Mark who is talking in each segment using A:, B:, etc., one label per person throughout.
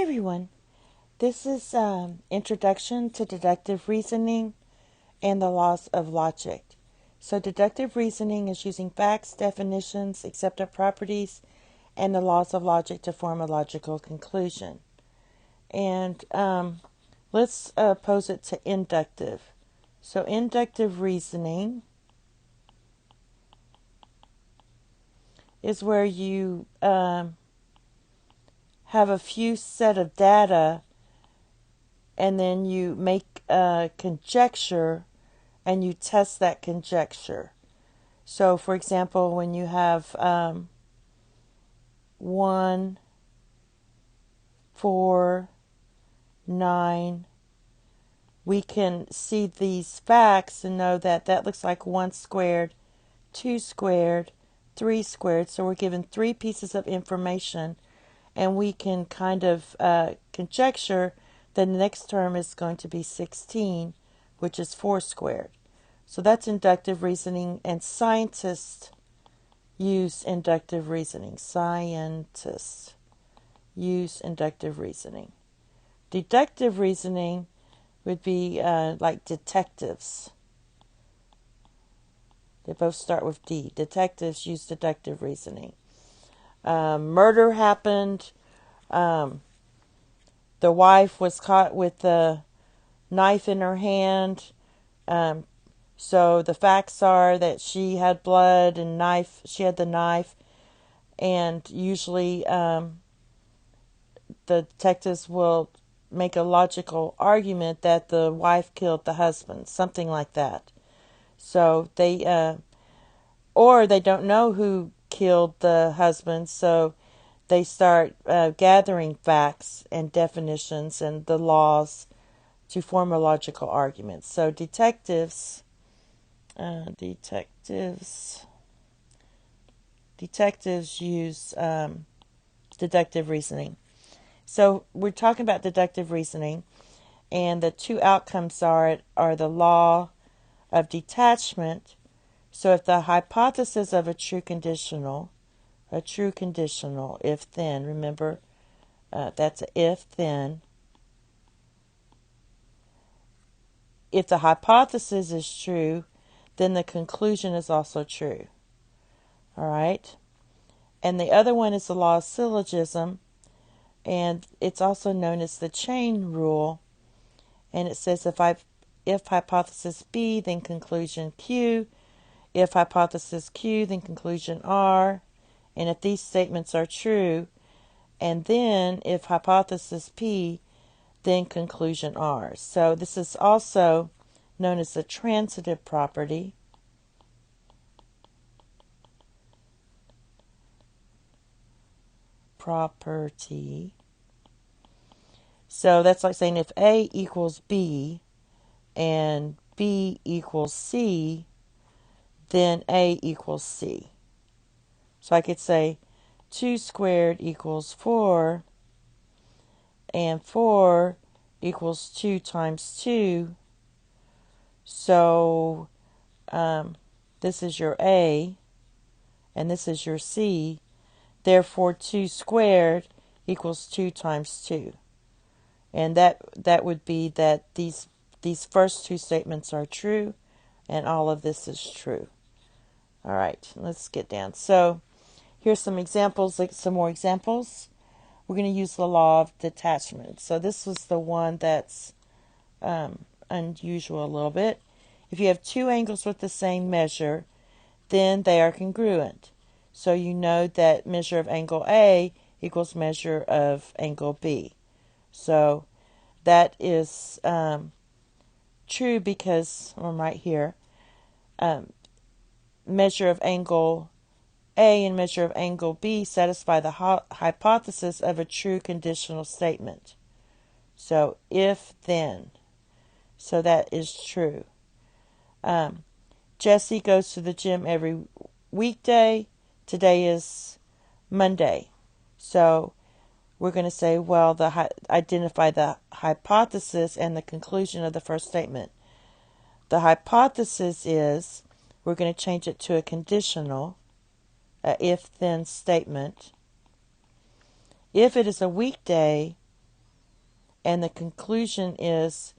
A: everyone, this is Introduction to Deductive Reasoning and the Laws of Logic. So deductive reasoning is using facts, definitions, accepted properties, and the laws of logic to form a logical conclusion. And let's pose it to inductive. So inductive reasoning is where you have a few set of data and then you make a conjecture and you test that conjecture. So, for example, when you have 1, 4, 9, we can see these facts and know that that looks like 1 squared, 2 squared, 3 squared. So we're given 3 pieces of information, and we can kind of conjecture that the next term is going to be 16, which is 4 squared. So that's inductive reasoning, and scientists use inductive reasoning. Scientists use inductive reasoning. Deductive reasoning would be like detectives. They both start with D. Detectives use deductive reasoning. Murder happened. The wife was caught with the knife in her hand. So the facts are that she had blood and knife. She had the knife. And usually the detectives will make a logical argument that the wife killed the husband. Something like that. So they, or they don't know who killed the husband. So they start gathering facts and definitions and the laws to form a logical argument. So detectives use deductive reasoning. So we're talking about deductive reasoning, and the two outcomes are the law of detachment. So if the hypothesis of a true conditional, if then, remember that's a if then. If the hypothesis is true, then the conclusion is also true. All right? And the other one is the law of syllogism, and it's also known as the chain rule. And it says if hypothesis B, then conclusion Q. If hypothesis Q, then conclusion R. And if these statements are true, and then if hypothesis P, then conclusion R. So this is also known as the transitive property. So that's like saying if A equals B and B equals C, then A equals C. So I could say 2 squared equals 4, and 4 equals 2 times 2. So this is your A, and this is your C. Therefore, 2 squared equals 2 times 2. And that would be that these first two statements are true, and all of this is true. All right, let's get down. So here's some examples, some more examples. We're going to use the law of detachment. So this was the one that's unusual a little bit. If you have two angles with the same measure, then they are congruent. So you know that measure of angle A equals measure of angle B. So that is true because, I'm right here, measure of angle A and measure of angle B satisfy the hypothesis of a true conditional statement. So if then, so that is true. Jesse goes to the gym every weekday. Today is Monday. So we're going to say, well, identify the hypothesis and the conclusion of the first statement. The hypothesis is, we're going to change it to a conditional, a if-then statement. If it is a weekday, And the conclusion is,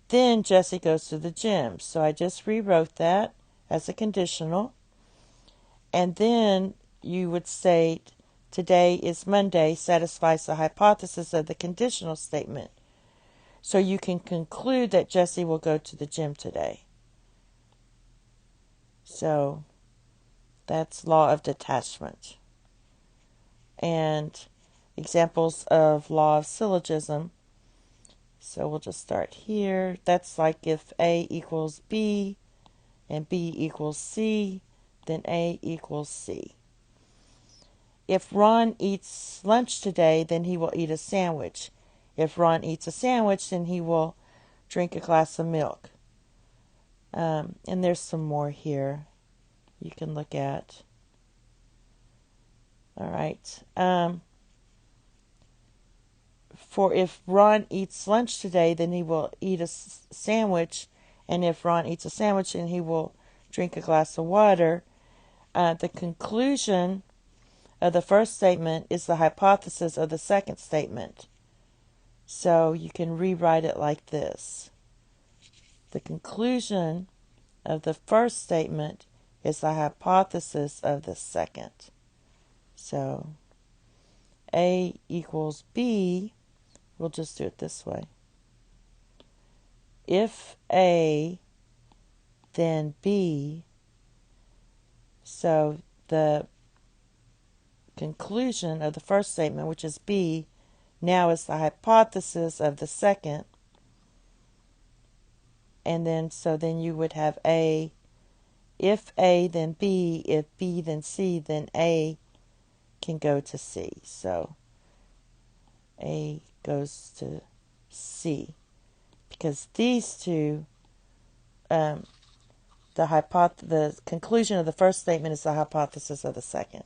A: then Jesse goes to the gym. So I just rewrote that as a conditional. And then you would say, today is Monday satisfies the hypothesis of the conditional statement. So you can conclude that Jesse will go to the gym today. So that's law of detachment. And examples of law of syllogism. So we'll just start here. That's like if A equals B and B equals C, then A equals C. If Ron eats lunch today, then he will eat a sandwich. If Ron eats a sandwich, then he will drink a glass of milk. And there's some more here you can look at. All right. For if Ron eats lunch today, then he will eat a sandwich. And if Ron eats a sandwich, then he will drink a glass of water. The conclusion of the first statement is the hypothesis of the second statement. So you can rewrite it like this. The conclusion of the first statement is the hypothesis of the second. So A equals B, we'll just do it this way. If A, then B. So the conclusion of the first statement, which is B, now is the hypothesis of the second. And then, so then you would have A. If A, then B. If B, then C, then A can go to C. So A goes to C. Because these two, the conclusion of the first statement is the hypothesis of the second.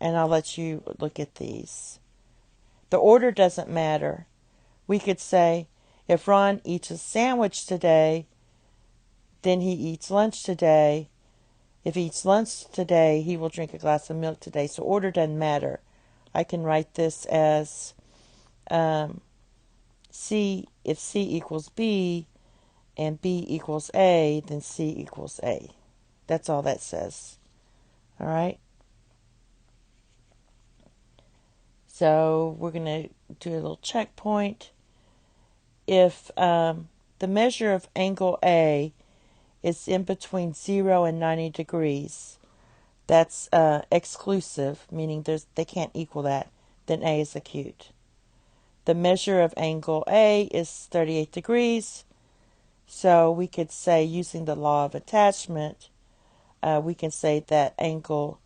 A: And I'll let you look at these. The order doesn't matter. We could say, if Ron eats a sandwich today, then he eats lunch today. If he eats lunch today, he will drink a glass of milk today. So order doesn't matter. I can write this as C, if C equals B and B equals A, then C equals A. That's all that says. All right? So we're going to do a little checkpoint. If the measure of angle A is in between 0 and 90 degrees, that's exclusive, meaning they can't equal that, then A is acute. The measure of angle A is 38 degrees, so we could say, using the law of attachment, we can say that angle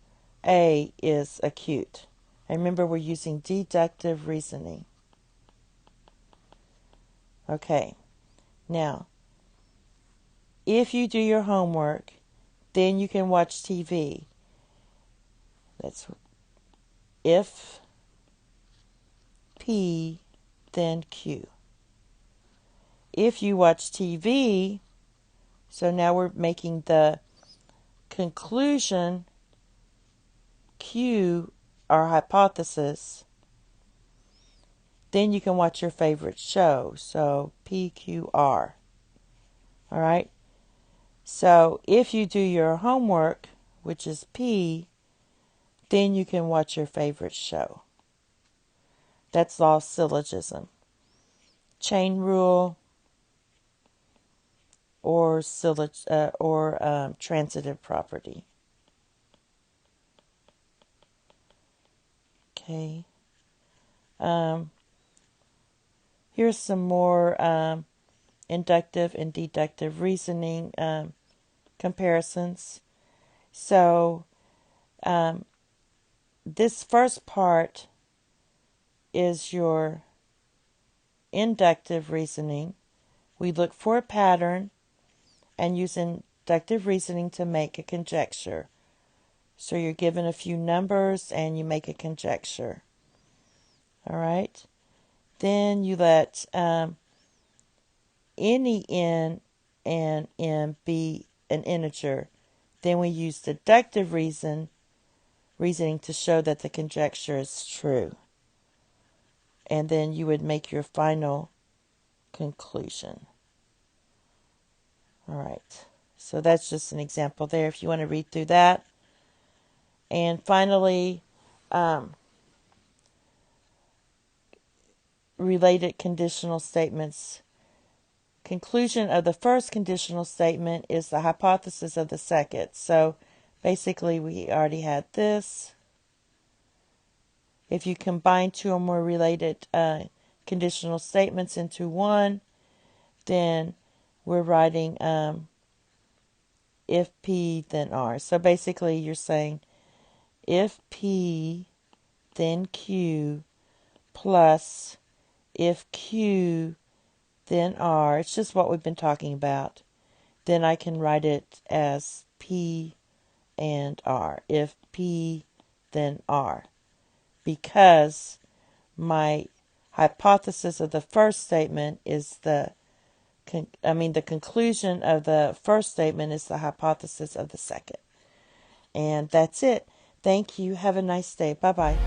A: A is acute. And remember, we're using deductive reasoning. Okay, now, if you do your homework, then you can watch TV. That's if P, then Q. If you watch TV, so now we're making the conclusion Q our hypothesis, then you can watch your favorite show. So PQR. All right. So if you do your homework, which is P, then you can watch your favorite show. That's law of syllogism. Chain rule or transitive property. Okay. Here's some more inductive and deductive reasoning comparisons. So this first part is your inductive reasoning. We look for a pattern and use inductive reasoning to make a conjecture. So you're given a few numbers and you make a conjecture. All right. Then you let any n and m be an integer. Then we use deductive reasoning to show that the conjecture is true. and then you would make your final conclusion. All right. So that's just an example there if you want to read through that. And finally, related conditional statements. Conclusion of the first conditional statement is the hypothesis of the second. So basically, we already had this. If you combine two or more related conditional statements into one, then we're writing if P, then R. So basically, you're saying if P, then Q, plus if Q, then R. It's just what we've been talking about. Then I can write it as P and R. If P, then R. Because my hypothesis of the first statement is the conclusion of the first statement is the hypothesis of the second. And that's it. Thank you. Have a nice day. Bye-bye.